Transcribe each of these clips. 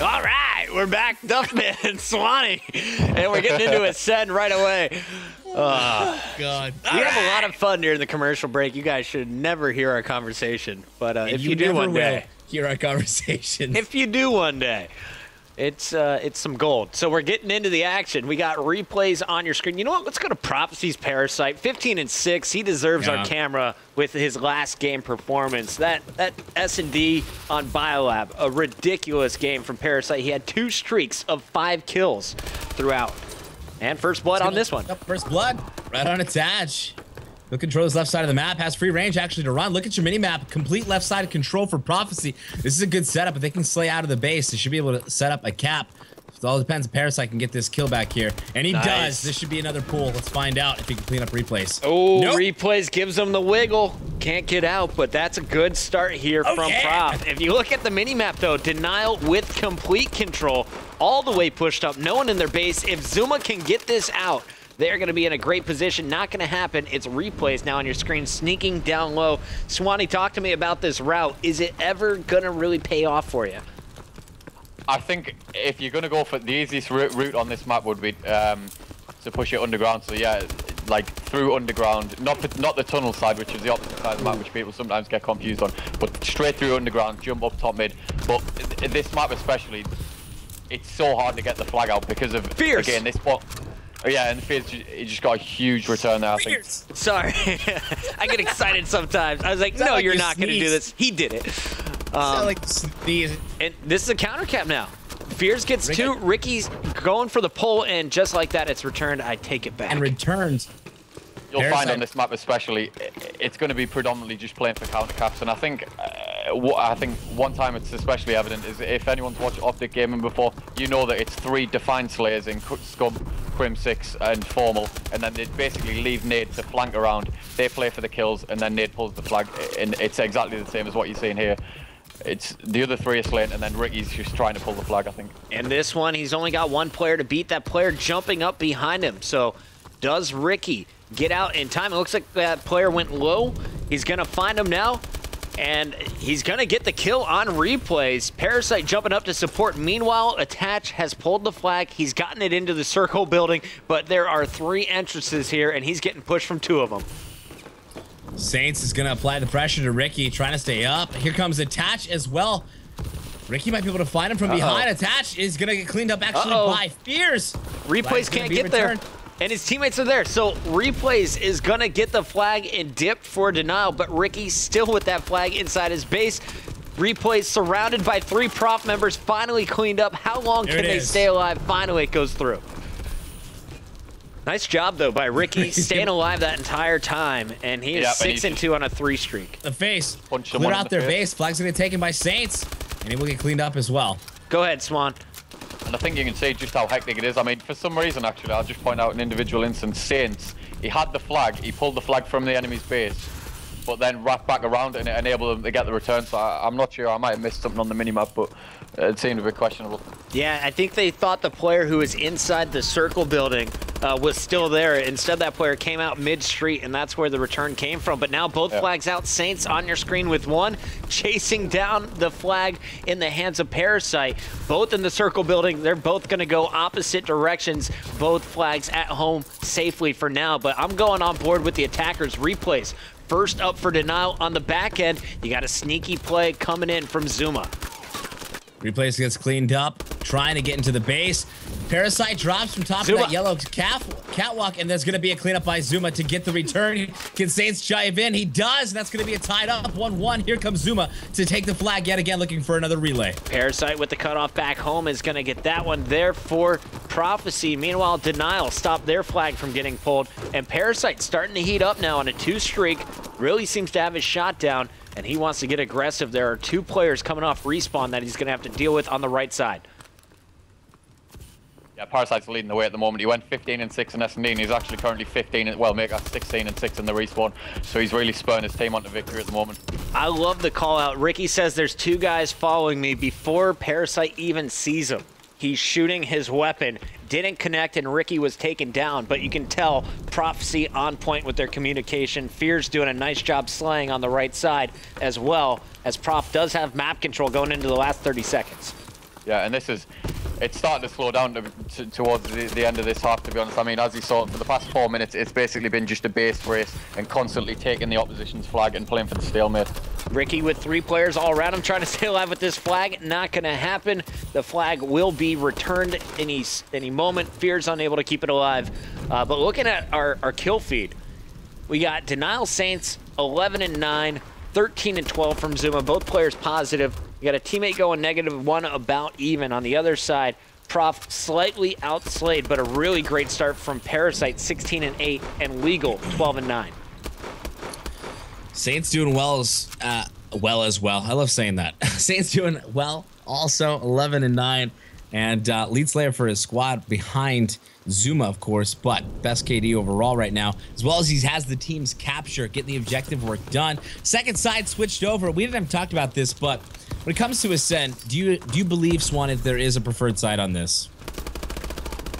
All right, we're back, Duckman and Swanee, and we're getting into Ascend right away. God. We have a lot of fun during the commercial break. You guys should never hear our conversation, but if you do one day, hear our conversation. If you do one day, it's some gold. So we're getting into the action. We got replays on your screen. You know what? Let's go to Prophecy's Parasite. 15-6. He deserves our camera with his last game performance. That S&D on Biolab, a ridiculous game from Parasite. He had 2 streaks of 5 kills throughout. And first blood on this one. First blood, right on attach. He'll control his left side of the map, has free range actually to run. Look at your mini-map, complete left side control for Prophecy. This is a good setup. If they can slay out of the base, they should be able to set up a cap. It all depends if Parasite can get this kill back here. And he does. This should be another pool. Let's find out if he can clean up replays. Oh, replays gives him the wiggle. Can't get out, but that's a good start here from Prop. If you look at the mini-map, though, Denial with complete control, all the way pushed up, no one in their base. If Zuma can get this out, they're going to be in a great position. Not going to happen. It's replays now on your screen, sneaking down low. Swanee, talk to me about this route. Is it ever going to really pay off for you? I think if you're going to go for the easiest route on this map would be to push it underground. So yeah, like through underground, not the tunnel side, which is the opposite side of the map, which people sometimes get confused on, but straight through underground, jump up top mid. But this map especially, it's so hard to get the flag out because of, Fierce. Again, this spot. Oh, yeah, and Fierce, he just got a huge return there, I think. Sorry. I get excited sometimes. I was like, no, you're not going to do this. He did it. And this is a counter cap now. Fierce gets 2. Ricky's going for the pull, and just like that, it's returned. I take it back. And returns. You'll find on this map especially, it's going to be predominantly just playing for counter caps, and I think one time it's especially evident is if anyone's watched Optic Gaming before, you know that it's 3 defined slayers in Scum, Crim 6 and Formal, and then they basically leave Nade to flank around. They play for the kills, and then Nade pulls the flag, and it's exactly the same as what you're seeing here. It's the other 3 are slain, and then Ricky's just trying to pull the flag, I think. And this one, he's only got 1 player to beat. That player jumping up behind him. So does Ricky get out in time? It looks like that player went low. He's going to find him now, and he's going to get the kill on replays. Parasite jumping up to support. Meanwhile, Attach has pulled the flag. He's gotten it into the circle building, but there are 3 entrances here, and he's getting pushed from 2 of them. Saints is going to apply the pressure to Ricky, trying to stay up. Here comes Attach as well. Ricky might be able to find him from behind. Attach is going to get cleaned up actually by Fierce. Replays can't get there. And his teammates are there. So Replays is going to get the flag and dip for Denial, but Ricky's still with that flag inside his base. Replays surrounded by 3 prop members, finally cleaned up. How long can they stay alive? Finally, it goes through. Nice job, though, by Ricky, staying alive that entire time, and he is 6-2 on a 3 streak. The face, clear out their base. Flag's going to get taken by Saints, and he will get cleaned up as well. Go ahead, Swan. And I think you can see just how hectic it is. I mean, for some reason, actually, I'll just point out an individual instance. Saints, he had the flag, he pulled the flag from the enemy's base, but then wrapped back around and it enabled them to get the return. So I'm not sure, I might have missed something on the minimap, but it seemed a bit questionable. Yeah, I think they thought the player who was inside the circle building was still there. Instead, that player came out mid-street, and that's where the return came from. But now both flags out. Saints on your screen with 1, chasing down the flag in the hands of Parasite. Both in the circle building. They're both going to go opposite directions. Both flags at home safely for now. But I'm going on board with the attackers. Replays. First up for Denial on the back end. You got a sneaky play coming in from Zuma. Replays gets cleaned up, trying to get into the base. Parasite drops from top of that yellow catwalk, and there's going to be a cleanup by Zuma to get the return. Can Saints jive in? He does, and that's going to be a tied up 1-1. Here comes Zuma to take the flag yet again, looking for another relay. Parasite with the cutoff back home is going to get that one there for Prophecy. Meanwhile, Denial stopped their flag from getting pulled, and Parasite starting to heat up now on a 2 streak. Really seems to have his shot down, and he wants to get aggressive. There are 2 players coming off respawn that he's going to have to deal with on the right side. Yeah, Parasite's leading the way at the moment. He went 15-6 in S&D, and he's actually currently 16-6 in the respawn. So he's really spurring his team onto victory at the moment. I love the call out. Ricky says there's 2 guys following me before Parasite even sees him. He's shooting his weapon, didn't connect, and Ricky was taken down, but you can tell Prophecy on point with their communication. Fear's doing a nice job slaying on the right side, as well as Prof does have map control going into the last 30 seconds. Yeah, and it's starting to slow down towards the end of this half, to be honest. I mean, as you saw, for the past 4 minutes, it's basically been just a base race and constantly taking the opposition's flag and playing for the stalemate. Ricky with 3 players all around him trying to stay alive with this flag. Not going to happen. The flag will be returned any moment. Fear's unable to keep it alive. But looking at our kill feed, we got Denial Saints 11-9, 13-12 from Zuma. Both players positive. We got a teammate going -1, about even. On the other side, Prof slightly outslayed, but a really great start from Parasite, 16-8, and Legal, 12-9. Saints doing well as well. I love saying that. Saints doing well, also 11-9, and lead slayer for his squad behind Zuma, of course, but best KD overall right now, as well as he has the team's capture, getting the objective work done. Second side switched over. We didn't have talked about this, but when it comes to Ascend, do you believe, Swan, if there is a preferred side on this?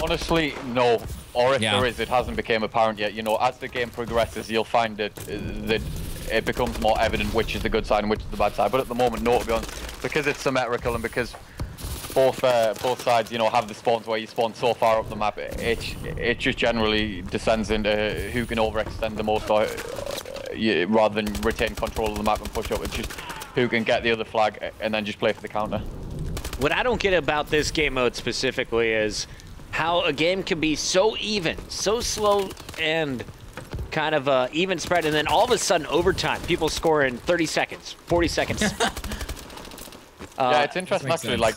Honestly, no. Or if there is, it hasn't become apparent yet. You know, as the game progresses, you'll find that it becomes more evident which is the good side and which is the bad side. But at the moment, no, to be honest, because it's symmetrical and because both sides, you know, have the spawns where you spawn so far up the map, it just generally descends into who can overextend the most, or rather than retain control of the map and push up. It's just who can get the other flag and then just play for the counter. What I don't get about this game mode specifically is how a game can be so even, so slow, and kind of even spread, and then all of a sudden overtime, people score in 30 seconds, 40 seconds. Yeah, it's interesting actually. Like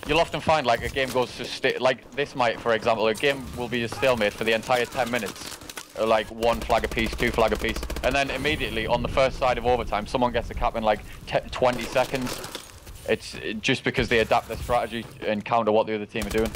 you'll often find like a game goes to like this might, for example, a game will be a stalemate for the entire 10 minutes. Like 1 flag apiece, 2 flag apiece, and then immediately on the first side of overtime, someone gets a cap in like 20 seconds. It's just because they adapt their strategy and counter what the other team are doing.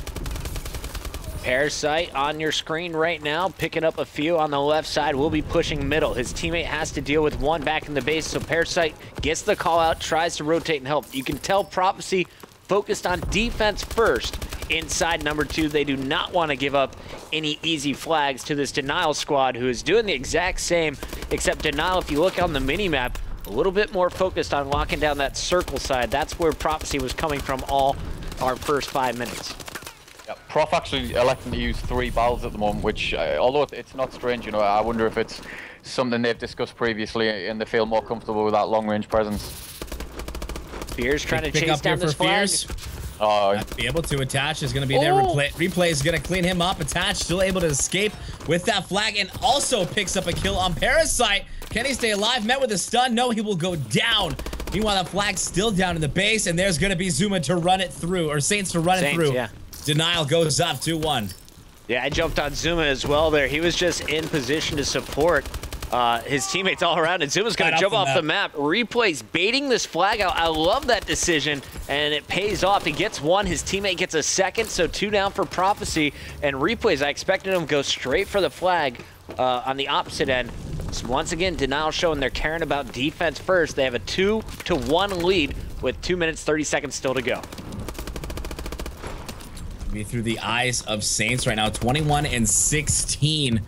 Parasite on your screen right now, picking up a few on the left side, will be pushing middle. His teammate has to deal with 1 back in the base, so Parasite gets the call out, tries to rotate and help. You can tell Prophecy focused on defense first. Inside number 2, they do not want to give up any easy flags to this Denial squad, who is doing the exact same, except Denial, if you look on the mini-map, a little bit more focused on locking down that circle side. That's where Prophecy was coming from all our first 5 minutes. Yeah, Prof actually electing to use 3 barrels at the moment, which, although it's not strange, you know, I wonder if it's something they've discussed previously and they feel more comfortable with that long-range presence. Fear's trying to chase down this flag. Be able to attach is going to be there. Replay is going to clean him up. Attach still able to escape with that flag and also picks up a kill on Parasite. Can he stay alive? Met with a stun. No, he will go down. Meanwhile, the flag's still down in the base, and there's going to be Zuma to run it through, or Saints to run it through. Yeah. Denial goes up 2-1. Yeah, I jumped on Zuma as well there. He was just in position to support his teammates all around, and Zuma's going to jump off the map. Replay's baiting this flag out. I love that decision, and it pays off. He gets 1, his teammate gets a 2nd, so 2 down for Prophecy. And Replays, I expected him to go straight for the flag on the opposite end. So once again, Denial showing they're caring about defense first. They have a 2-1 lead with 2 minutes, 30 seconds still to go. Be through the eyes of Saints right now, 21-16.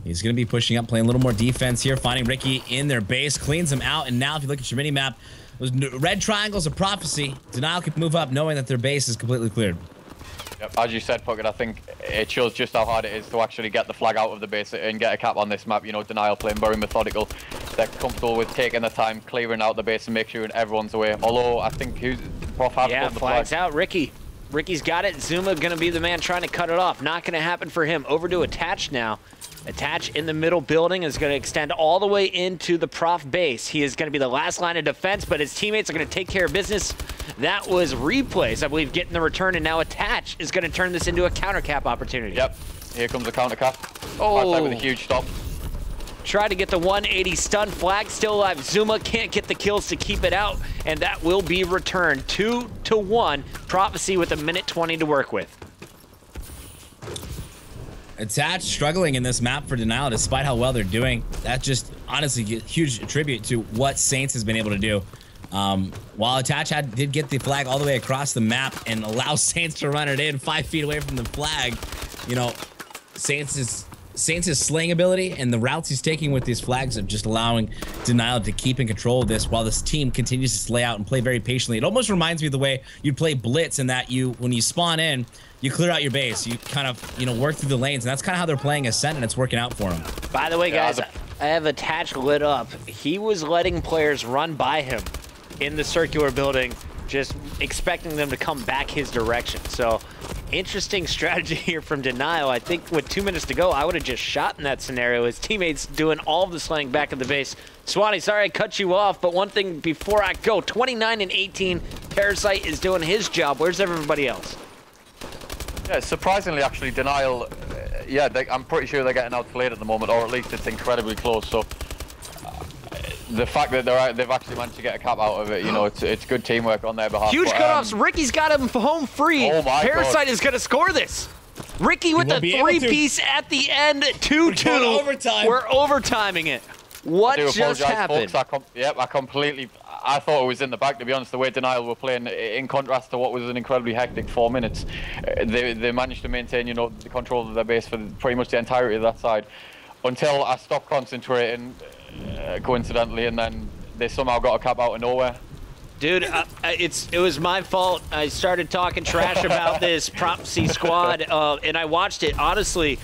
He's going to be pushing up, playing a little more defense here, finding Ricky in their base, cleans him out, and now if you look at your mini-map, those red triangles of Prophecy, Denial can move up knowing that their base is completely cleared. Yep, as you said, Puckett, I think it shows just how hard it is to actually get the flag out of the base and get a cap on this map. You know, Denial playing very methodical. They're comfortable with taking the time, clearing out the base and make sure everyone's away. Although, I think Prof has the flag's flag. out, Ricky. Ricky's got it. Zuma going to be the man trying to cut it off. Not going to happen for him. Over to Attach now. Attach in the middle building is going to extend all the way into the Prof base. He is going to be the last line of defense, but his teammates are going to take care of business. That was Replays, I believe, getting the return, and now Attach is going to turn this into a counter cap opportunity. Yep, here comes the counter cap. Oh, with a huge stop. Try to get the 180 stun. Flag still alive. Zuma can't get the kills to keep it out, and that will be returned 2-1. Prophecy with 1:20 to work with. Attach struggling in this map for Denial despite how well they're doing. That just honestly a huge tribute to what Saints has been able to do. While Attach did get the flag all the way across the map and allow Saints to run it in 5 feet away from the flag, you know, Saints is Saints' slaying ability and the routes he's taking with these flags are just allowing Denial to keep in control of this while this team continues to slay out and play very patiently. It almost reminds me of the way you'd play Blitz, in that when you spawn in, you clear out your base. You kind of, work through the lanes, and that's kind of how they're playing Ascent, and it's working out for them. By the way, guys, I have Attach lit up. He was letting players run by him in the circular building, just expecting them to come back his direction. So, interesting strategy here from Denial. I think with 2 minutes to go, I would have just shot in that scenario. His teammates doing all of the slaying back at the base. Swanee, sorry I cut you off, but one thing before I go, 29 and 18, Parasite is doing his job. Where's everybody else? Yeah, surprisingly, actually, Denial, I'm pretty sure they're getting outplayed at the moment, or at least it's incredibly close. So the fact that they've actually managed to get a cap out of it, it's good teamwork on their behalf. Huge cutoffs. Ricky's got him home free. Oh my Parasite God. is going to score this. Ricky with the three-piece at the end, 2-2. We're overtiming it. What just happened? Folks. I thought it was in the back, to be honest. The way Denial were playing, in contrast to what was an incredibly hectic 4 minutes, they managed to maintain, the control of their base for pretty much the entirety of that side, until I stopped concentrating, coincidentally, and then they somehow got a cap out of nowhere. Dude, it was my fault. I started talking trash about this Prophecy squad, and I watched it. Honestly,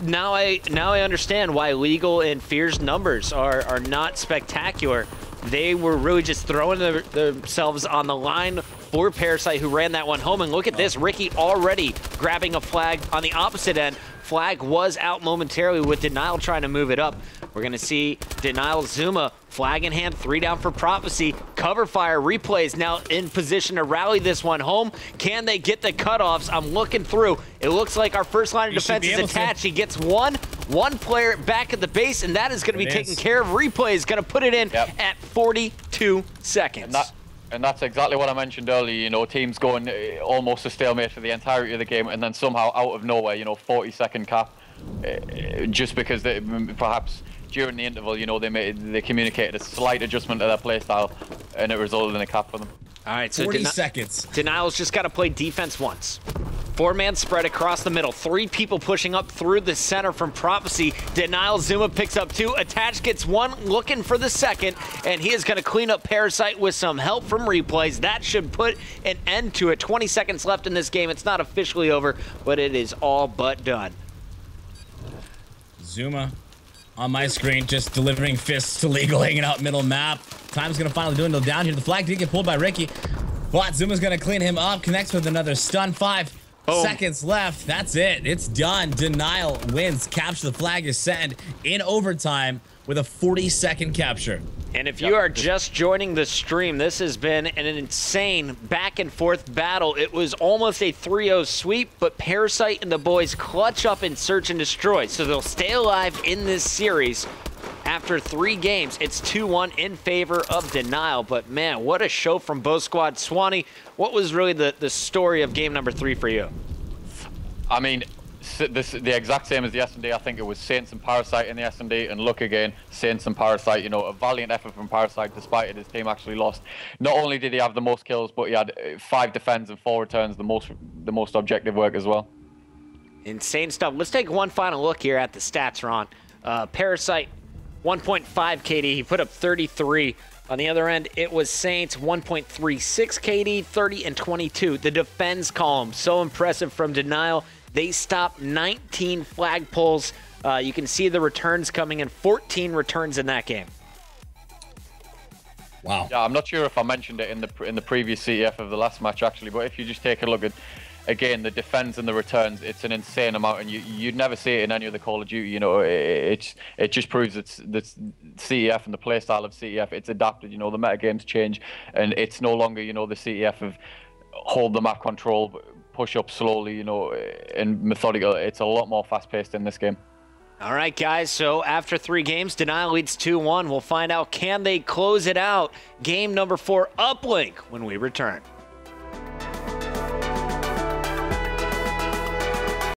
now I understand why Legal and Fear's numbers are not spectacular. They were really just throwing themselves on the line for Parasite, who ran that one home. And look at this, Ricky already grabbing a flag on the opposite end. Flag was out momentarily with Denial trying to move it up. We're going to see Denial Zuma, flag in hand, 3 down for Prophecy. Cover fire, replays now in position to rally this one home. Can they get the cutoffs? I'm looking through. It looks like our first line of defense is attached. He gets one player back at the base, and that is going to be taken care of. Replay is going to put it in at 42 seconds. And that's exactly what I mentioned earlier, teams going almost a stalemate for the entirety of the game, and then somehow out of nowhere, 40-second cap, just because they, perhaps during the interval, they communicated a slight adjustment to their play style, and it resulted in a cap for them. All right, so 40 seconds. Denial's just got to play defense once. 4-man spread across the middle. 3 people pushing up through the center from Prophecy. Denial, Zuma picks up 2. Attach gets 1, looking for the second, and he is going to clean up Parasite with some help from replays. That should put an end to it. 20 seconds left in this game. It's not officially over, but it is all but done. Zuma on my screen, just delivering fists to Legal, hanging out middle map. Time's going to finally dwindle down here. The flag did get pulled by Ricky, but Zuma's going to clean him up. Connects with another stun. 5 seconds left. That's it. It's done. Denial wins. Capture the flag is sent in overtime with a 40-second capture. And if you are just joining the stream, this has been an insane back-and-forth battle. It was almost a 3-0 sweep, but Parasite and the boys clutch up and search and destroy. So they'll stay alive in this series. After 3 games, it's 2-1 in favor of Denial. But, man, what a show from both squads. Swanee, what was really the story of game number 3 for you? I mean, the exact same as the S&D. I think it was Saints and Parasite in the S&D, and look again, Saints and Parasite, a valiant effort from Parasite despite it, his team actually lost. Not only did he have the most kills, but he had 5 defends and 4 returns, the most objective work as well. Insane stuff. Let's take one final look here at the stats, Ron. Parasite, 1.5 KD. He put up 33. On the other end, it was Saints, 1.36 KD, 30 and 22. The defense column, so impressive from Denial. They stopped 19 flag pulls. You can see the returns coming in, 14 returns in that game. Wow. Yeah, I'm not sure if I mentioned it in the previous CEF of the last match, actually, but if you just take a look at, again, the defense and the returns, it's an insane amount, and you'd never see it in any other Call of Duty. It just proves it's CEF and the play style of CEF. It's adapted. The meta games change, and it's no longer the CEF of hold the map control, push up slowly, and methodical. It's a lot more fast-paced in this game. All right, guys, so after 3 games, Denial leads 2-1. We'll find out, can they close it out? Game number 4, Uplink, when we return.